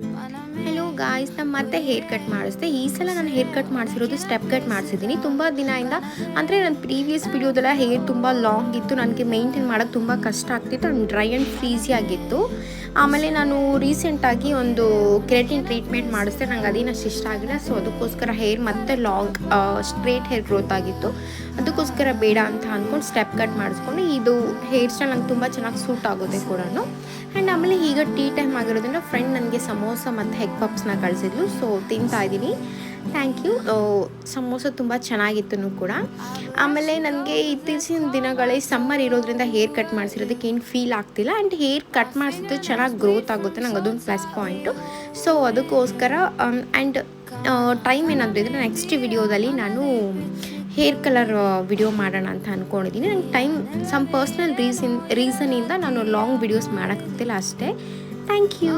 Hello guys, ನಾನು ಮತ್ತೆ hair cut ಮಾಡಿಸಿದೆ. ಈ ಸಲ ನಾನು ಹೇರ್ ಕಟ್ ಮಾಡಿಸಿರೋದು ಸ್ಟೆಪ್ ಕಟ್ ಮಾಡಿಸಿದ್ದೀನಿ. ತುಂಬ ದಿನದಿಂದ ಅಂದರೆ ನನ್ನ ಪ್ರೀವಿಯಸ್ ವಿಡಿಯೋದೆಲ್ಲ ಹೇರ್ ತುಂಬ ಲಾಂಗ್ ಇತ್ತು, ನನಗೆ ಮೇಂಟೈನ್ ಮಾಡೋಕ್ಕೆ ತುಂಬ ಕಷ್ಟ ಆಗ್ತಿತ್ತು ಆ್ಯಂಡ್ ಡ್ರೈ ಆ್ಯಂಡ್ ಫ್ರೀಸಿ ಆಗಿತ್ತು. ಆಮೇಲೆ ನಾನು ರೀಸೆಂಟಾಗಿ ಒಂದು ಕೆರಾಟಿನ್ ಟ್ರೀಟ್ಮೆಂಟ್ ಮಾಡಿಸಿದೆ. ನಂಗೆ ಅದೇನು ಅಷ್ಟು ಇಷ್ಟ ಆಗಿಲ್ಲ. ಸೊ ಅದಕ್ಕೋಸ್ಕರ ಹೇರ್ ಮತ್ತೆ ಲಾಂಗ್ ಸ್ಟ್ರೇಟ್ ಹೇರ್ ಗ್ರೋತ್ ಆಗಿತ್ತು. ಅದಕ್ಕೋಸ್ಕರ ಬೇಡ ಅಂತ ಅಂದ್ಕೊಂಡು ಸ್ಟೆಪ್ ಕಟ್ ಮಾಡಿಸ್ಕೊಂಡು ಇದು ಹೇರ್ ಸ್ಟೈಲ್ ನಂಗೆ ತುಂಬ ಚೆನ್ನಾಗಿ ಸೂಟ್ ಆಗುತ್ತೆ ಕೂಡ. ಆ್ಯಂಡ್ ಆಮೇಲೆ ಈಗ ಟೀ ಟೈಮ್ ಆಗಿರೋದ್ರಿಂದ ಫ್ರೆಂಡ್ ನನಗೆ ಸಮೋಸ ಮತ್ತು ಹೆಗ್ ಪಪ್ಸ್ನ ಕಳಿಸಿದ್ಲು. ಸೊ ತಿಂತಾ ಇದ್ದೀನಿ. Thank you. ಸಮೋಸ ತುಂಬ ಚೆನ್ನಾಗಿತ್ತು ಕೂಡ. ಆಮೇಲೆ ನನಗೆ ಇತ್ತೀಚಿನ ದಿನಗಳೇ ಸಮ್ಮರ್ ಇರೋದ್ರಿಂದ ಹೇರ್ ಕಟ್ ಮಾಡಿಸಿರೋದಕ್ಕೆ ಏನು ಫೀಲ್ ಆಗ್ತಿಲ್ಲ. ಆ್ಯಂಡ್ ಹೇರ್ ಕಟ್ ಮಾಡಿಸಿದ್ದು ಚೆನ್ನಾಗಿ ಗ್ರೋತ್ ಆಗುತ್ತೆ, ನಂಗೆ ಅದೊಂದು ಪ್ಲಸ್ ಪಾಯಿಂಟು. ಸೊ ಅದಕ್ಕೋಸ್ಕರ ಆ್ಯಂಡ್ ಟೈಮ್ ಏನಾದರೂ ಇದ್ದರೆ ನೆಕ್ಸ್ಟ್ ವಿಡಿಯೋದಲ್ಲಿ ನಾನು ಹೇರ್ ಕಲರ್ ವಿಡಿಯೋ ಮಾಡೋಣ ಅಂತ ಅಂದ್ಕೊಂಡಿದ್ದೀನಿ. ನಂಗೆ ಟೈಮ್ ಸಮ್ ಪರ್ಸ್ನಲ್ ರೀಸನಿಂದ ನಾನು ಲಾಂಗ್ ವಿಡಿಯೋಸ್ ಮಾಡೋಕ್ಕಾಗ್ತಿಲ್ಲ ಅಷ್ಟೇ. Thank you.